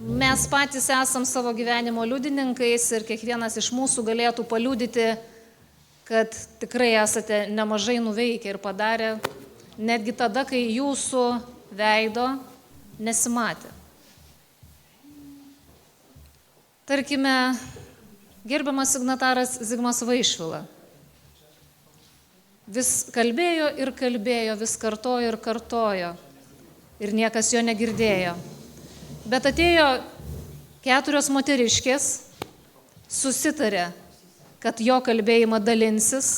Mes patys esam savo gyvenimo liudininkais ir kiekvienas iš mūsų galėtų paliudyti, kad tikrai esate nemažai nuveikę ir padarę, netgi tada, kai jūsų veido nesimatė. Tarkime, gerbiamas signataras Zigmas Vaišvila. Vis kalbėjo ir kalbėjo, vis kartojo ir kartojo. Ir niekas jo negirdėjo. Bet atėjo 4 moteriškės, susitarė, kad jo kalbėjimą dalinsis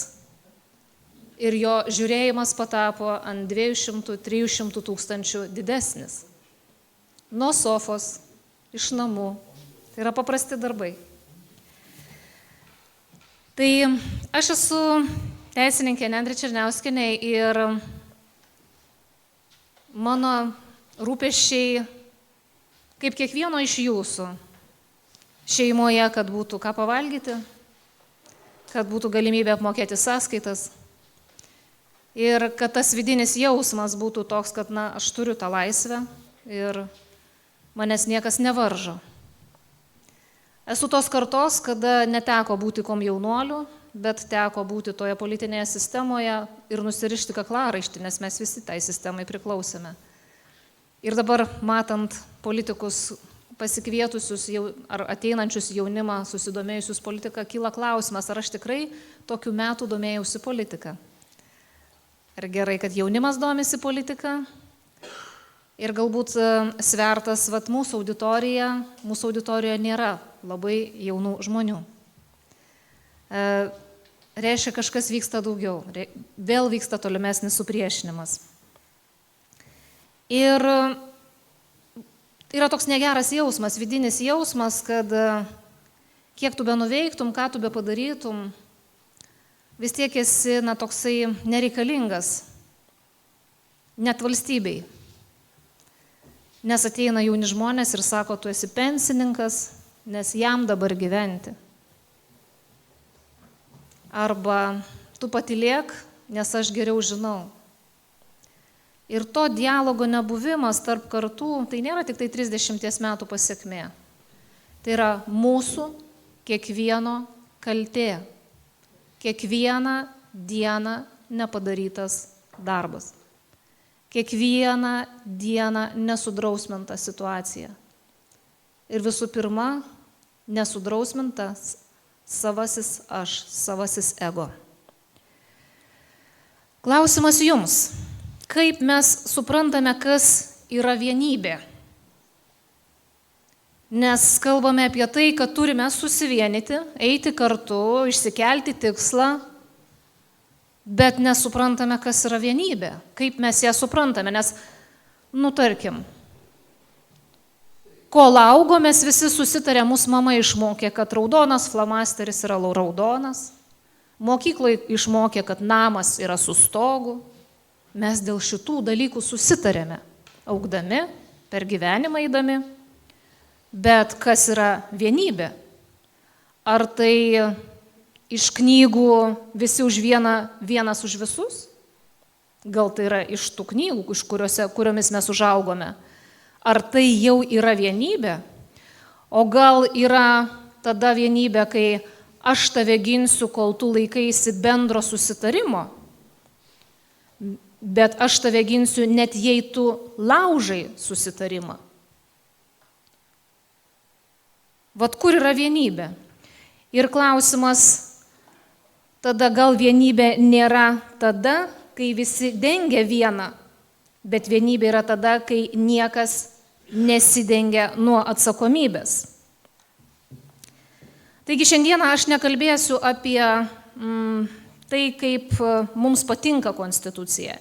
ir jo žiūrėjimas patapo ant 200-300 tūkstančių didesnis. Nuo sofos, iš namų. Tai yra paprasti darbai. Tai aš esu teisininkė Nendrė Černiauskienė ir mano rūpesčiai, kaip kiekvieno iš jūsų, šeimoje, kad būtų ką pavalgyti, kad būtų galimybė apmokėti sąskaitas ir kad tas vidinis jausmas būtų toks, kad aš turiu tą laisvę ir manęs niekas nevaržo. Esu tos kartos, kada neteko būti komjaunuoliu, bet teko būti toje politinėje sistemoje ir nusirišti kaklaraištį, nes mes visi tai sistemai priklausėme. Ir dabar, matant politikus pasikvietusius ar ateinančius jaunimą susidomėjusius politiką, kyla klausimas, ar aš tikrai tokių metų domėjausi politiką. Ar gerai, kad jaunimas domisi politika? Ir galbūt svertas, mūsų auditorijoje nėra labai jaunų žmonių. Reiškia, kažkas vyksta daugiau, vėl vyksta tolimesnis supriešinimas. Ir yra toks negeras jausmas, vidinis jausmas, kad kiek tu be nuveiktum, ką tu be padarytum, vis tiek esi toksai nereikalingas, net valstybei. Nes ateina jauni žmonės ir sako, tu esi pensininkas, nes jam dabar gyventi. Arba tu patylėk, nes aš geriau žinau. Ir to dialogo nebuvimas tarp kartų, tai nėra tik tai 30 metų pasekmė. Tai yra mūsų kiekvieno kaltė. Kiekvieną dieną nepadarytas darbas. Kiekvieną dieną nesudrausminta situacija. Ir visų pirma, nesudrausmintas savasis aš, savasis ego. Klausimas jums. Kaip mes suprantame, kas yra vienybė? Nes kalbame apie tai, kad turime susivienyti, eiti kartu, išsikelti tikslą, bet nesuprantame, kas yra vienybė. Kaip mes ją suprantame, nes, tarkim, kol augo, mes visi susitarė, mūsų mama išmokė, kad raudonas flamasteris yra raudonas, mokykloje išmokė, kad namas yra su stogu. Mes dėl šitų dalykų susitarėme, augdami, per gyvenimą eidami. Bet kas yra vienybė? Ar tai iš knygų visi už vieną, vienas už visus? Gal tai yra iš tų knygų, kuriomis mes užaugome? Ar tai jau yra vienybė? O gal yra tada vienybė, kai aš tave ginsiu, kol tu laikaisi bendro susitarimo? Bet aš tave ginsiu, net jei tu laužai susitarimą. Vat kur yra vienybė? Ir klausimas, tada gal vienybė nėra tada, kai visi dengia vieną, bet vienybė yra tada, kai niekas nesidengia nuo atsakomybės. Taigi šiandieną aš nekalbėsiu apie tai, kaip mums patinka konstitucija.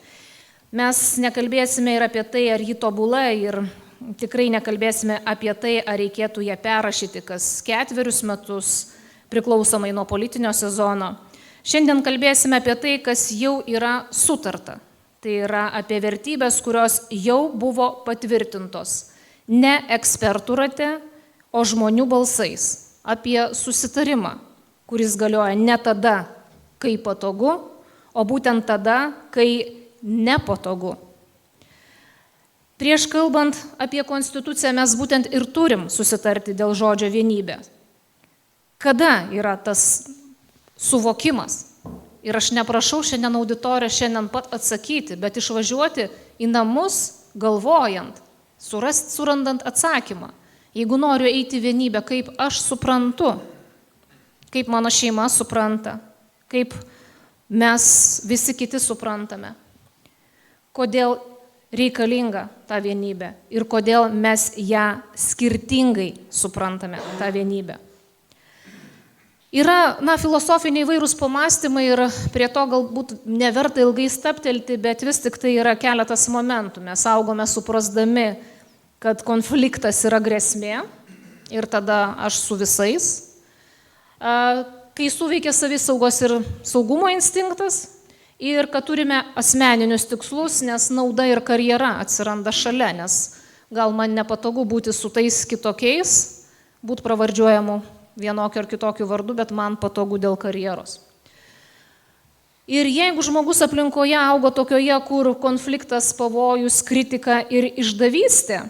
Mes nekalbėsime ir apie tai, ar ji tobula, ir tikrai nekalbėsime apie tai, ar reikėtų ją perrašyti kas 4 metus, priklausomai nuo politinio sezono. Šiandien kalbėsime apie tai, kas jau yra sutarta. Tai yra apie vertybės, kurios jau buvo patvirtintos. Ne ekspertų rate, o žmonių balsais. Apie susitarimą, kuris galioja ne tada, kai patogu, o būtent tada, kai nepatogu. Prieš kalbant apie konstituciją mes būtent ir turim susitarti dėl žodžio vienybė. Kada yra tas suvokimas? Ir aš neprašau šiandien auditoriją šiandien pat atsakyti, bet išvažiuoti į namus galvojant, surandant atsakymą. Jeigu noriu eiti į vienybę, kaip aš suprantu, kaip mano šeima supranta, kaip mes visi kiti suprantame, kodėl reikalinga ta vienybė ir kodėl mes ją skirtingai suprantame, tą vienybę. Yra, filosofiniai įvairūs pamąstymai ir prie to galbūt neverta ilgai staptelti, bet vis tik tai yra keletas momentų. Mes augome suprasdami, kad konfliktas yra grėsmė ir tada aš su visais. Kai suveikia savisaugos ir saugumo instinktas ir kad turime asmeninius tikslus, nes nauda ir karjera atsiranda šalia, nes gal man nepatogu būti su tais kitokiais, būti pravardžiuojamu vienokio ar kitokio vardu, bet man patogu dėl karjeros. Ir jeigu žmogus aplinkoje augo tokioje, kur konfliktas, pavojus, kritika ir išdavystė,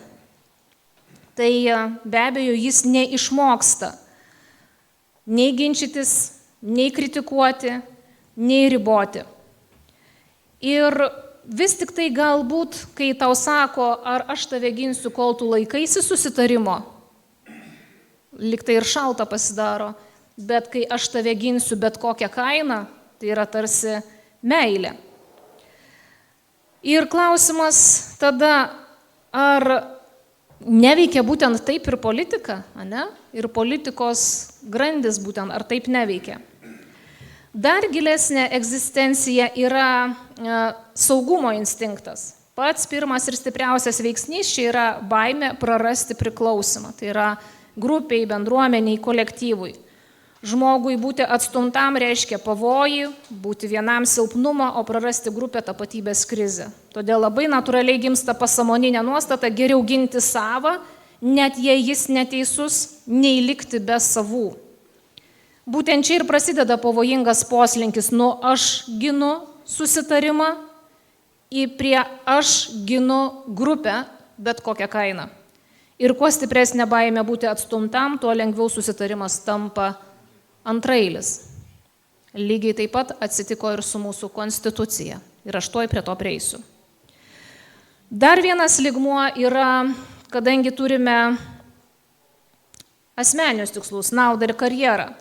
tai be abejo jis neišmoksta nei ginčytis, nei kritikuoti, nei riboti. Ir vis tik tai galbūt, kai tau sako, ar aš tave ginsiu, kol tu laikaisi susitarimo, liktai ir šalta pasidaro, bet kai aš tave ginsiu bet kokią kainą, tai yra tarsi meilė. Ir klausimas tada, ar neveikia būtent taip ir politika, ane? Ir politikos grandis būtent, ar taip neveikia. Dar gilesnė egzistencija yra saugumo instinktas. Pats pirmas ir stipriausias veiksnys čia yra baimė prarasti priklausymą. Tai yra grupiai, bendruomeniai, kolektyvui. Žmogui būti atstumtam reiškia pavojį, būti vienam silpnumą, o prarasti grupę tapatybės krizę. Todėl labai natūraliai gimsta pasąmoninė nuostata geriau ginti savą, net jei jis neteisus, nei likti be savų. Būtent čia ir prasideda pavojingas poslinkis nuo aš ginu susitarimą į prie aš ginu grupę bet kokią kainą. Ir kuo stipresnė baimė būti atstumtam, tuo lengviau susitarimas tampa antrailis. Lygiai taip pat atsitiko ir su mūsų konstitucija. Ir aš tuoj prie to prieisiu. Dar vienas lygmuo yra, kadangi turime asmeninius tikslus, naudą ir karjerą.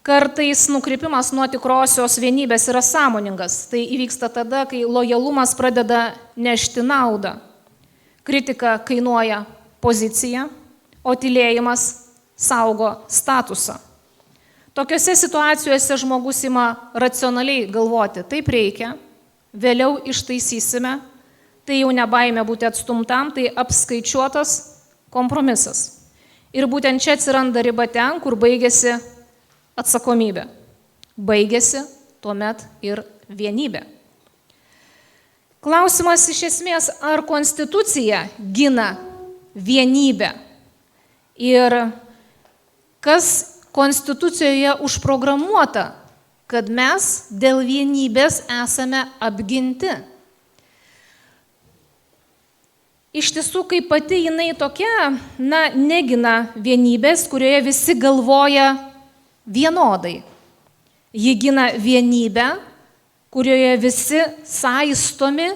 Kartais nukrypimas nuo tikrosios vienybės yra sąmoningas. Tai įvyksta tada, kai lojalumas pradeda nešti naudą. Kritika kainuoja poziciją, o tylėjimas saugo statusą. Tokiose situacijose žmogus ima racionaliai galvoti, taip reikia, vėliau ištaisysime, tai jau ne baimė būti atstumtam, tai apskaičiuotas kompromisas. Ir būtent čia atsiranda riba ten, kur baigėsi atsakomybė. Baigėsi tuomet ir vienybė. Klausimas iš esmės, ar konstitucija gina vienybę ir kas konstitucijoje užprogramuota, kad mes dėl vienybės esame apginti. Iš tiesų, kaip pati jinai tokia, negina vienybės, kurioje visi galvoja vienodai. Ji gina vienybę, kurioje visi saistomi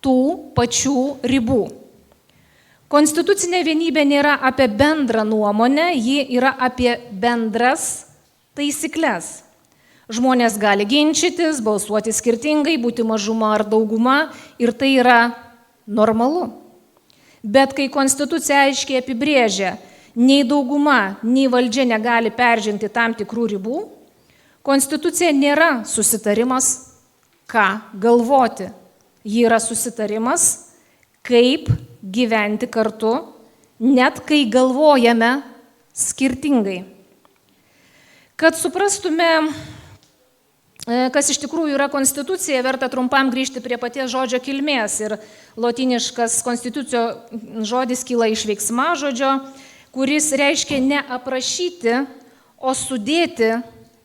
tų pačių ribų. Konstitucinė vienybė nėra apie bendrą nuomonę, ji yra apie bendras taisyklės. Žmonės gali ginčytis, balsuoti skirtingai, būti mažuma ar dauguma ir tai yra normalu. Bet kai konstitucija aiškiai apibrėžia, nei dauguma, nei valdžia negali peržengti tam tikrų ribų, konstitucija nėra susitarimas, ką galvoti. Ji yra susitarimas, kaip gyventi kartu, net kai galvojame skirtingai. Kad suprastume, kas iš tikrųjų yra konstitucija, verta trumpam grįžti prie paties žodžio kilmės. Ir lotyniškas konstitucijos žodis kyla iš veiksmažodžio, kuris reiškia ne aprašyti, o sudėti,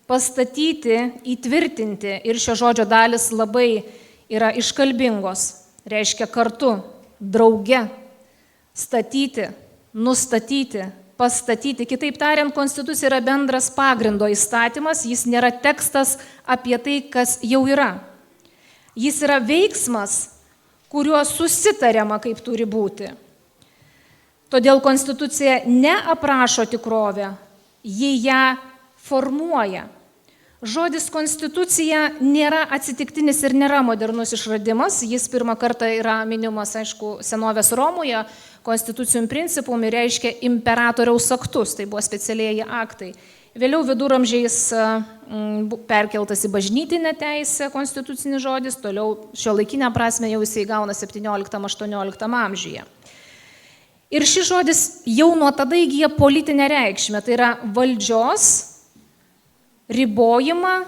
pastatyti, įtvirtinti. Ir šio žodžio dalis labai yra iškalbingos, reiškia kartu, drauge, statyti, nustatyti, pastatyti. Kitaip tariant, konstitucija yra bendras pagrindo įstatymas, jis nėra tekstas apie tai, kas jau yra. Jis yra veiksmas, kuriuo susitariama, kaip turi būti. Todėl konstitucija neaprašo tikrovę, ji ją formuoja. Žodis konstitucija nėra atsitiktinis ir nėra modernus išradimas, jis pirmą kartą yra minimas, aišku, senovės Romoje, konstitucijų principum ir reiškia imperatoriaus aktus, tai buvo specialieji aktai. Vėliau viduramžiais perkeltas į bažnytinę teisę konstitucinis žodis, toliau šiuolaikinę prasme jau jisai gauna 17-18 amžiuje. Ir šis žodis jau nuo tada įgyja politinę reikšmę, tai yra valdžios ribojimą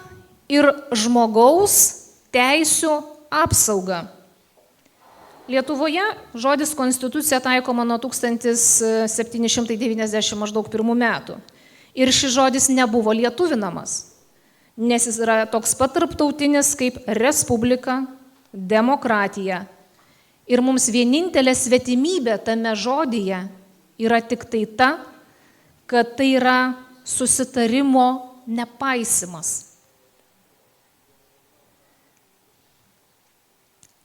ir žmogaus teisių apsaugą. Lietuvoje žodis konstitucija taikoma nuo 1791 maždaug metų. Ir šis žodis nebuvo lietuvinamas, nes jis yra toks pat tarptautinis kaip respublika, demokratija. Ir mums vienintelė svetimybė tame žodyje yra tik tai ta, kad tai yra susitarimo nepaisimas.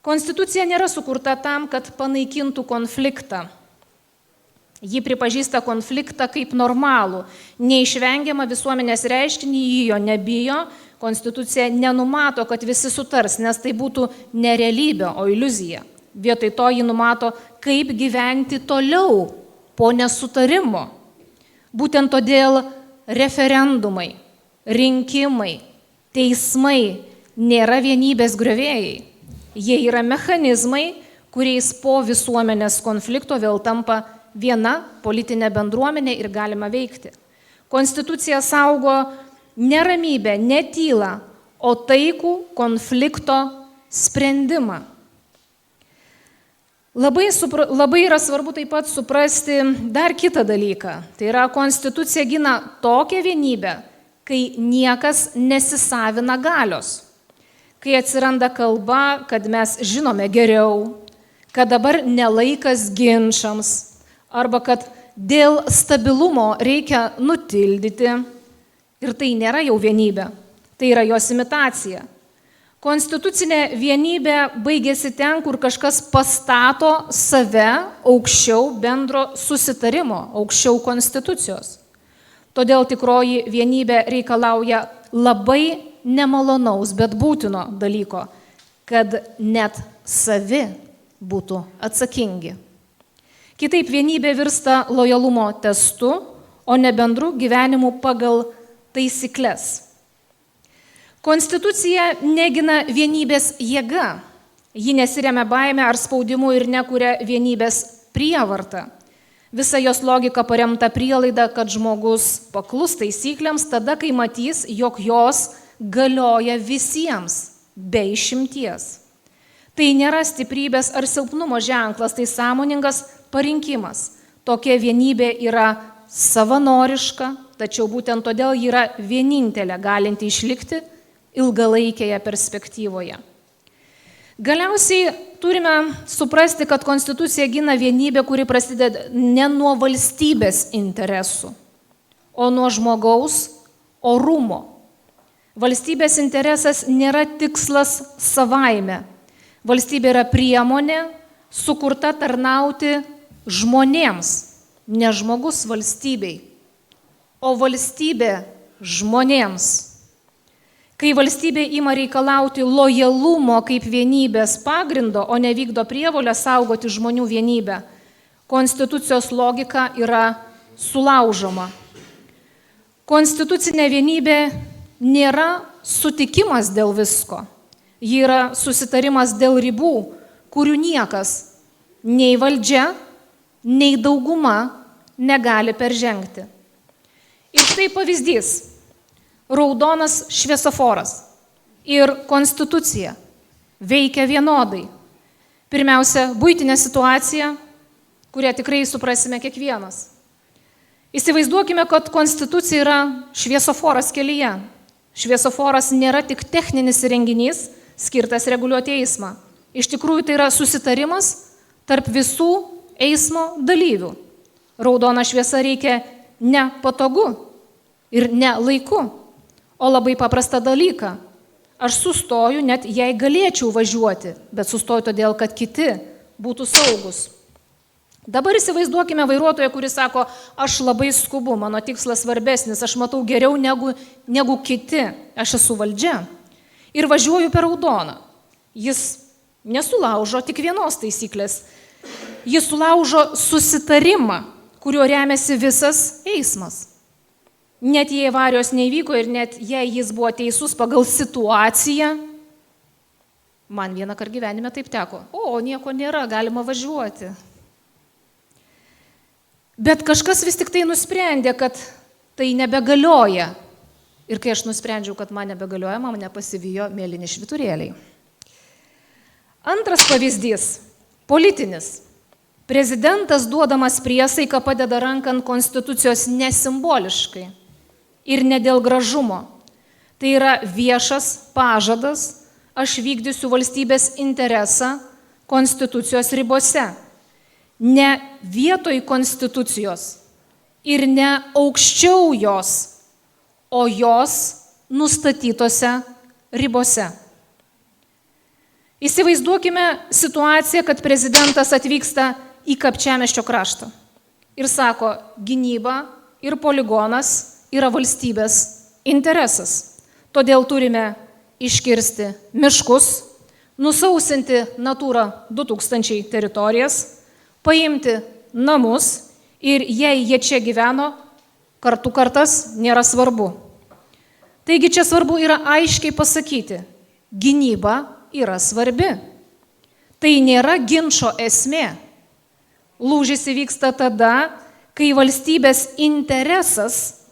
Konstitucija nėra sukurta tam, kad panaikintų konfliktą. Ji pripažįsta konfliktą kaip normalų, neišvengiamą visuomenės reiškinį, ji jo nebijo, konstitucija nenumato, kad visi sutars, nes tai būtų ne realybė, o iliuzija. Vietoj to ji numato, kaip gyventi toliau po nesutarimo. Būtent todėl referendumai, rinkimai, teismai nėra vienybės griovėjai. Jie yra mechanizmai, kuriais po visuomenės konflikto vėl tampa viena politinė bendruomenė ir galima veikti. Konstitucija saugo ne ramybę, ne tylą, o taikų konflikto sprendimą. Labai yra svarbu taip pat suprasti dar kitą dalyką. Tai yra, konstitucija gina tokią vienybę, kai niekas nesisavina galios. Kai atsiranda kalba, kad mes žinome geriau, kad dabar nelaikas ginčams, arba kad dėl stabilumo reikia nutildyti. Ir tai nėra jau vienybė, tai yra jos imitacija. Konstitucinė vienybė baigėsi ten, kur kažkas pastato save aukščiau bendro susitarimo, aukščiau konstitucijos. Todėl tikroji vienybė reikalauja labai nemalonaus, bet būtino dalyko, kad net savi būtų atsakingi. Kitaip vienybė virsta lojalumo testu, o ne bendru gyvenimu pagal taisyklės. Konstitucija negina vienybės jėga, ji nesiremia baime ar spaudimu ir nekuria vienybės prievarta. Visa jos logika paremta prielaida, kad žmogus paklus taisyklėms tada, kai matys, jog jos galioja visiems, be išimties. Tai nėra stiprybės ar silpnumo ženklas, tai sąmoningas parinkimas. Tokia vienybė yra savanoriška, tačiau būtent todėl ji yra vienintelė galinti išlikti ilgalaikėje perspektyvoje. Galiausiai turime suprasti, kad konstitucija gina vienybę, kuri prasideda ne nuo valstybės interesų, o nuo žmogaus orumo. Valstybės interesas nėra tikslas savaime. Valstybė yra priemonė, sukurta tarnauti žmonėms, ne žmogus valstybei, o valstybė žmonėms. Kai valstybė ima reikalauti lojalumo kaip vienybės pagrindo, o nevykdo prievolę saugoti žmonių vienybę, konstitucijos logika yra sulaužoma. Konstitucinė vienybė nėra sutikimas dėl visko. Ji yra susitarimas dėl ribų, kurių niekas, nei valdžia, nei dauguma negali peržengti. Ir štai pavyzdys. Raudonas šviesoforas ir konstitucija veikia vienodai. Pirmiausia, buitinė situacija, kurią tikrai suprasime kiekvienas. Įsivaizduokime, kad konstitucija yra šviesoforas kelyje. Šviesoforas nėra tik techninis įrenginys, skirtas reguliuoti eismą. Iš tikrųjų tai yra susitarimas, tarp visų eismo dalyvių. Raudona šviesa reikia ne patogu ir ne laiku, o labai paprastą dalyką. Aš sustoju, net jei galėčiau važiuoti, bet sustoju todėl, kad kiti būtų saugus. Dabar įsivaizduokime vairuotoją, kuris sako, aš labai skubu, mano tikslas svarbesnis, aš matau geriau negu kiti, aš esu valdžia. Ir važiuoju per raudoną. Jis nesulaužo tik vienos taisyklės. Jis sulaužo susitarimą, kuriuo remiasi visas eismas. Net jei avarijos neįvyko ir net jei jis buvo teisus pagal situaciją, man vieną kartą gyvenime taip teko. O, nieko nėra, galima važiuoti. Bet kažkas vis tik tai nusprendė, kad tai nebegalioja. Ir kai aš nusprendžiau, kad man nebegalioja, mane pasivijo mėlyni švyturėliai. Antras pavyzdys – politinis. Prezidentas duodamas priesaiką padeda ranką ant konstitucijos nesimboliškai ir ne dėl gražumo. Tai yra viešas pažadas, aš vykdysiu valstybės interesą konstitucijos ribose. Ne vietoj konstitucijos ir ne aukščiau jos, o jos nustatytose ribose. Įsivaizduokime situaciją, kad prezidentas atvyksta į Kapčiamiesčio kraštą ir sako, gynyba ir poligonas yra valstybės interesas. Todėl turime iškirsti miškus, nusausinti Natūra 2000 teritorijas, paimti namus ir jei jie čia gyveno, kartas nėra svarbu. Taigi čia svarbu yra aiškiai pasakyti, gynyba yra svarbi. Tai nėra ginčo esmė. Lūžis įvyksta tada, kai valstybės interesas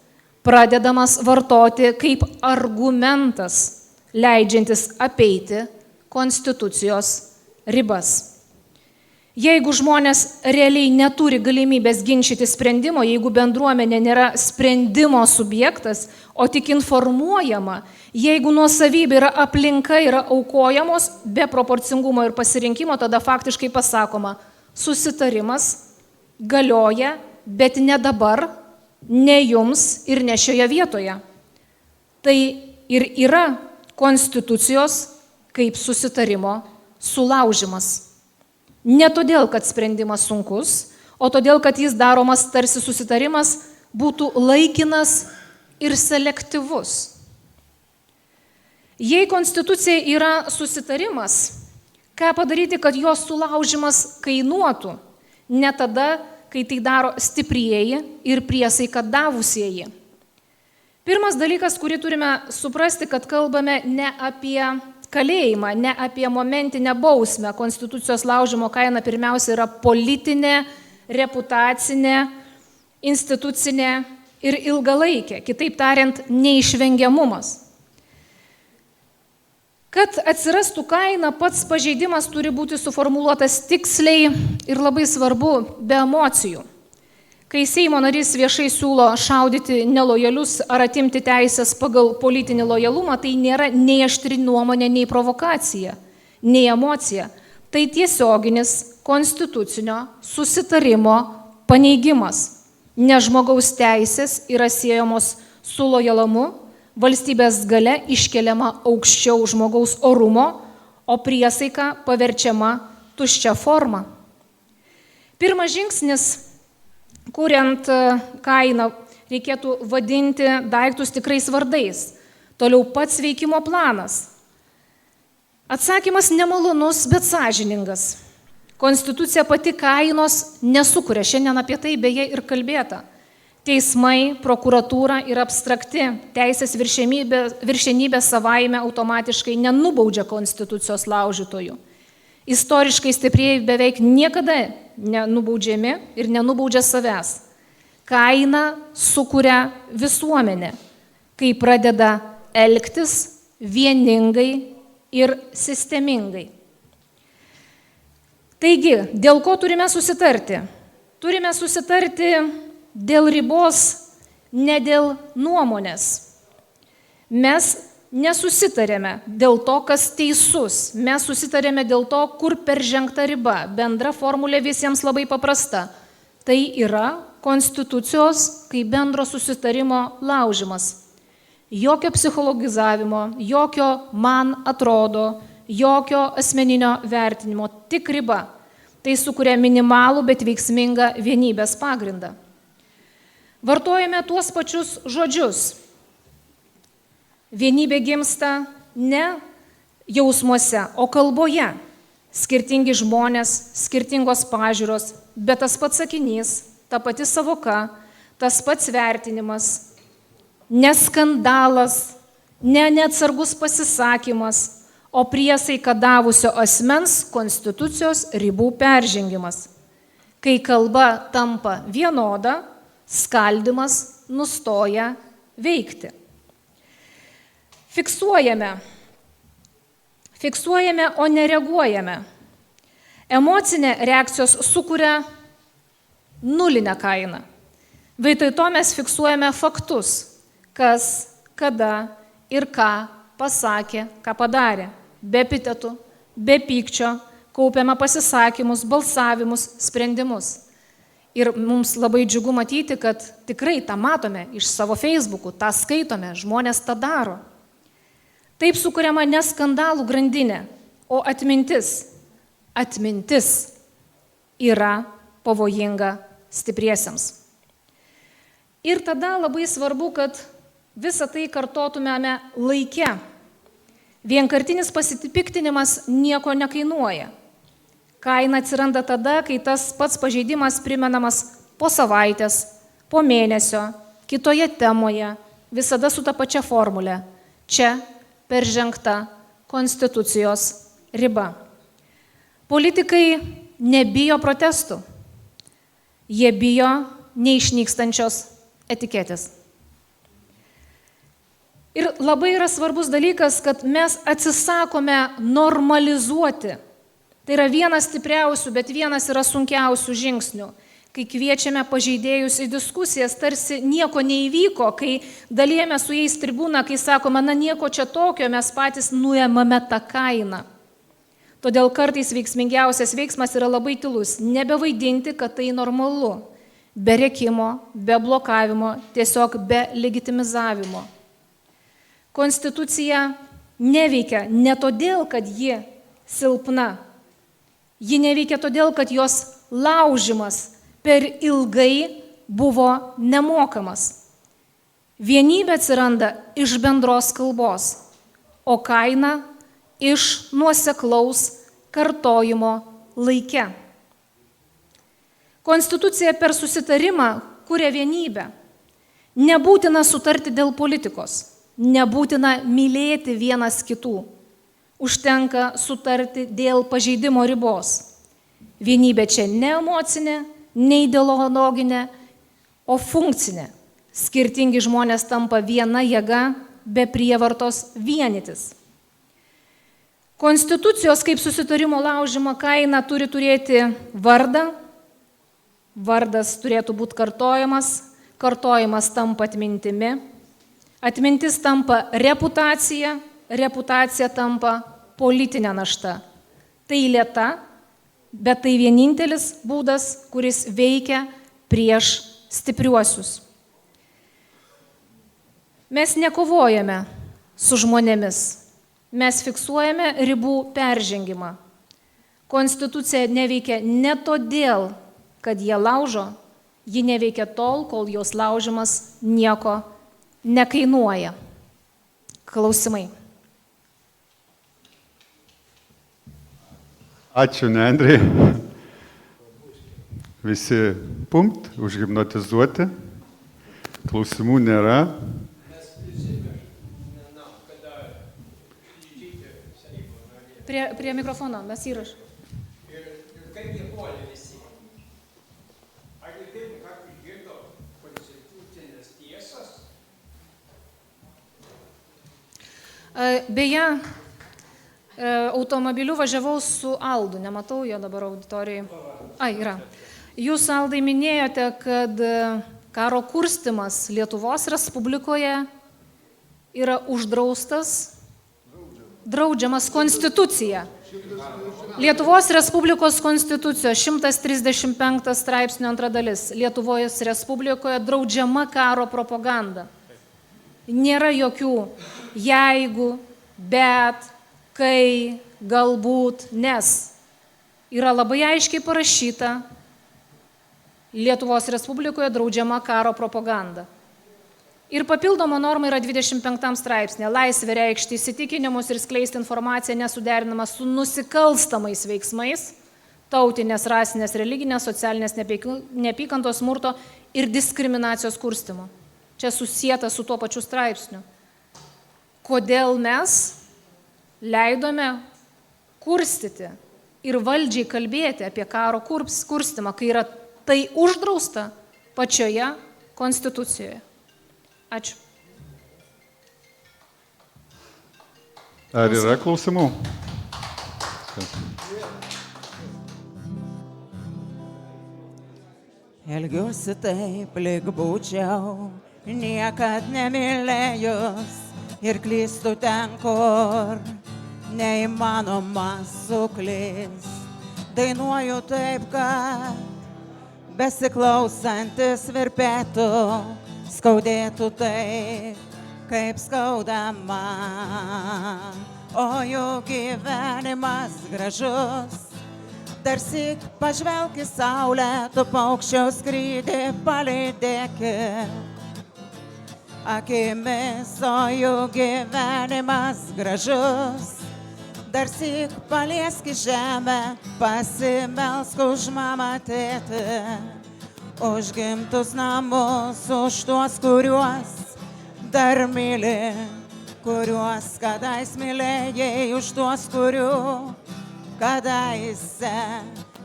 pradedamas vartoti kaip argumentas, leidžiantis apeiti konstitucijos ribas. Jeigu žmonės realiai neturi galimybės ginčyti sprendimo, jeigu bendruomenė nėra sprendimo subjektas, o tik informuojama, jeigu nuosavybė yra aplinka, yra aukojamos be proporcingumo ir pasirinkimo, tada faktiškai pasakoma, susitarimas galioja, bet ne dabar, ne jums ir ne šioje vietoje. Tai ir yra konstitucijos kaip susitarimo sulaužimas. Ne todėl, kad sprendimas sunkus, o todėl, kad jis daromas tarsi susitarimas būtų laikinas ir selektyvus. Jei konstitucija yra susitarimas, ką padaryti, kad jos sulaužimas kainuotų? Ne tada, kai tai daro stiprieji ir priesaiką davusieji. Pirmas dalykas, kurį turime suprasti, kad kalbame ne apie kalėjimą, ne apie momentinę bausmę. Konstitucijos laužimo kaina pirmiausia yra politinė, reputacinė, institucinė ir ilgalaikė. Kitaip tariant, neišvengiamumas. Kad atsirastų kaina, pats pažeidimas turi būti suformuluotas tiksliai ir labai svarbu be emocijų. Kai Seimo narys viešai siūlo šaudyti nelojalius ar atimti teisės pagal politinį lojalumą, tai nėra nei aštri nuomonė, nei provokacija, nei emocija. Tai tiesioginis konstitucinio susitarimo paneigimas. Ne žmogaus teisės yra siejamos su lojalumu, valstybės galia iškeliama aukščiau žmogaus orumo, o priesaika paverčiama tuščia forma. Pirmas žingsnis, kuriant kainą, reikėtų vadinti daiktus tikrais vardais. Toliau pats veikimo planas. Atsakymas nemalonus, bet sąžiningas. Konstitucija pati kainos nesukuria. Šiandien apie tai beje ir kalbėta. Teismai, prokuratūra ir abstrakti teisės viršenybė savaime automatiškai nenubaudžia konstitucijos laužytojų. Istoriškai stiprieji beveik niekada nenubaudžiami ir nenubaudžia savęs. Kaina sukuria visuomenė, kai pradeda elgtis vieningai ir sistemingai. Taigi, dėl ko turime susitarti? Turime susitarti dėl ribos, ne dėl nuomonės. Mes nesusitarėme dėl to, kas teisus. Mes susitarėme dėl to, kur peržengta riba. Bendra formulė visiems labai paprasta. Tai yra konstitucijos kaip bendro susitarimo laužimas. Jokio psichologizavimo, jokio man atrodo, jokio asmeninio vertinimo, tik riba. Tai sukuria minimalų, bet veiksmingą vienybės pagrindą. Vartojame tuos pačius žodžius. Vienybė gimsta ne jausmuose, o kalboje. Skirtingi žmonės, skirtingos pažiūros, bet tas pats sakinys, ta pati savoka, tas pats vertinimas, ne skandalas, ne neatsargus pasisakymas, o priesaika davusio asmens konstitucijos ribų peržengimas. Kai kalba tampa vienoda, skaldimas nustoja veikti. Fiksuojame, o nereaguojame. Emocinė reakcijos sukuria nulinę kainą. Vietoj to mes fiksuojame faktus, kas, kada ir ką pasakė, ką padarė. Be epitetų, be pykčio, kaupiame pasisakymus, balsavimus, sprendimus. Ir mums labai džiugu matyti, kad tikrai tą matome iš savo Facebook'ų, tą skaitome, žmonės tą daro. Taip sukuriama ne skandalų grandinė, o atmintis. Atmintis yra pavojinga stipriesiems. Ir tada labai svarbu, kad visą tai kartotumėme laike. Vienkartinis pasipiktinimas nieko nekainuoja. Kaina atsiranda tada, kai tas pats pažeidimas primenamas po savaitės, po mėnesio, kitoje temoje, visada su ta pačia formule. Čia peržengta konstitucijos riba. Politikai nebijo protestų. Jie bijo neišnykstančios etiketės. Ir labai yra svarbus dalykas, kad mes atsisakome normalizuoti. Tai yra vienas stipriausių, bet vienas yra sunkiausių žingsnių. Kai kviečiame pažeidėjus į diskusijas, tarsi nieko neįvyko, kai dalijame su jais tribūną, kai sakome, na nieko čia tokio, mes patys nuėmame tą kainą. Todėl kartais veiksmingiausias veiksmas yra labai tylus. Nebevaidinti, kad tai normalu. Be rėkimo, be blokavimo, tiesiog be legitimizavimo. Konstitucija neveikia ne todėl, kad ji silpna. Ji neveikia todėl, kad jos laužimas per ilgai buvo nemokamas. Vienybė atsiranda iš bendros kalbos, o kaina iš nuoseklaus kartojimo laike. Konstitucija per susitarimą kuria vienybę. Nebūtina sutarti dėl politikos. Nebūtina mylėti vienas kitų. Užtenka sutarti dėl pažeidimo ribos. Vienybė čia ne emocinė, ne ideologinė, o funkcinė. Skirtingi žmonės tampa viena jėga be prievartos vienytis. Konstitucijos kaip susitarimo laužimo kaina turi turėti vardą. Vardas turėtų būti kartojamas. Kartojimas tampa atmintimi. Atmintis tampa reputacija, reputacija tampa politinė našta. Tai lėta, bet tai vienintelis būdas, kuris veikia prieš stipriuosius. Mes nekovojame su žmonėmis, mes fiksuojame ribų peržengimą. Konstitucija neveikia ne todėl, kad jie laužo, ji neveikia tol, kol jos laužimas nieko nekainuoja. Klausimai. Ačiū, Nendrė. Visi užhipnotizuoti. Klausimų nėra. Prie mikrofono, mes įrašome. Ir kaip jie puolė visi? Ar jie taip, kad išgirdo konstitucinės tiesas? Beje, automobiliu važiavau su Aldu, nematau jo dabar auditorijai. Yra. Jūs, Aldai, minėjote, kad karo kurstimas Lietuvos Respublikoje yra draudžiamas konstitucija. Lietuvos Respublikos konstitucijos 135 straipsnio 2 dalis. Lietuvos Respublikoje draudžiama karo propaganda. Nėra jokių jeigu, bet, kai, galbūt, nes. Yra labai aiškiai parašyta Lietuvos Respublikoje draudžiama karo propaganda. Ir papildoma norma yra 25 straipsnė. Laisvė reikšti įsitikinimus ir skleisti informaciją nesuderinama su nusikalstamais veiksmais, tautinės, rasinės, religinės, socialinės neapykantos, smurto ir diskriminacijos kurstymu. Čia susieta su tuo pačiu straipsniu. Kodėl mes leidome kurstyti ir valdžiai kalbėti apie karo kurstymą, kai yra tai uždrausta pačioje konstitucijoje? Ačiū. Ar yra klausimų? Elgiuosi taip, lyg būčiau niekad nemylėjus ir klystu ten, kur neįmanoma suklyst. Dainuoju taip, kad besiklausantis virpėtų, skaudėtų taip, kaip skauda man. O jų gyvenimas gražus, darsyk pažvelk į saulę, tu paukščio skrydį palydėki akimis. O jų gyvenimas gražus, darsyk paliesk į žemę, pasimelsk už mamą, tėtį, už gimtus namus, už tuos, kuriuos dar myli, kuriuos kadais mylėjai, už tuos, kurių kadaise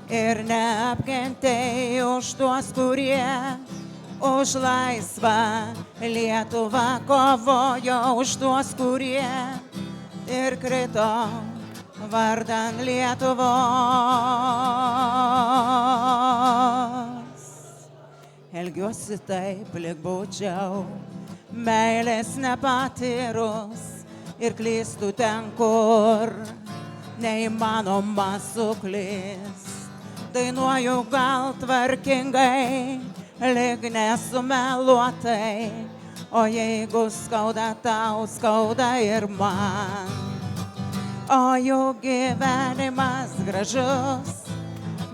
ir neapkentėjai, už tuos, kurie už laisvą Lietuvą kovojo, už tuos, kurie ir krito vardan Lietuvos. Elgiuosi taip, lyg būčiau meilės nepatyrus ir klystu ten, kur neįmanoma suklyst. Dainuoju gal tvarkingai, lyg nesumeluotai, o jeigu skauda tau, skauda ir man. O jų gyvenimas gražus,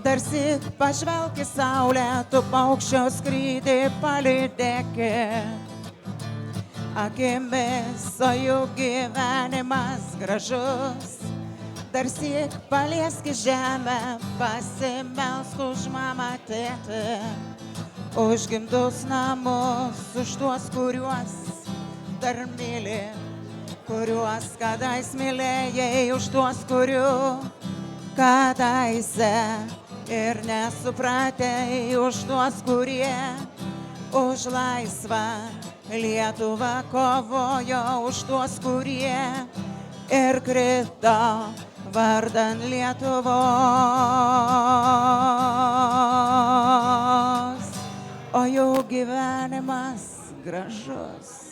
darsyk pažvelk į saulę, tu paukščio skrydį palydėki akimis. O jų gyvenimas gražus, darsyk paliesk į žemę, pasimelsk už mamą, tėtį, už gimtus namus, už tuos, kuriuos dar myli, kuriuos kadais mylėjai, už tuos, kurių kadaise ir nesupratei, už tuos, kurie už laisvą Lietuvą kovojo, už tuos, kurie ir krito vardan Lietuvos. O jų gyvenimas gražus.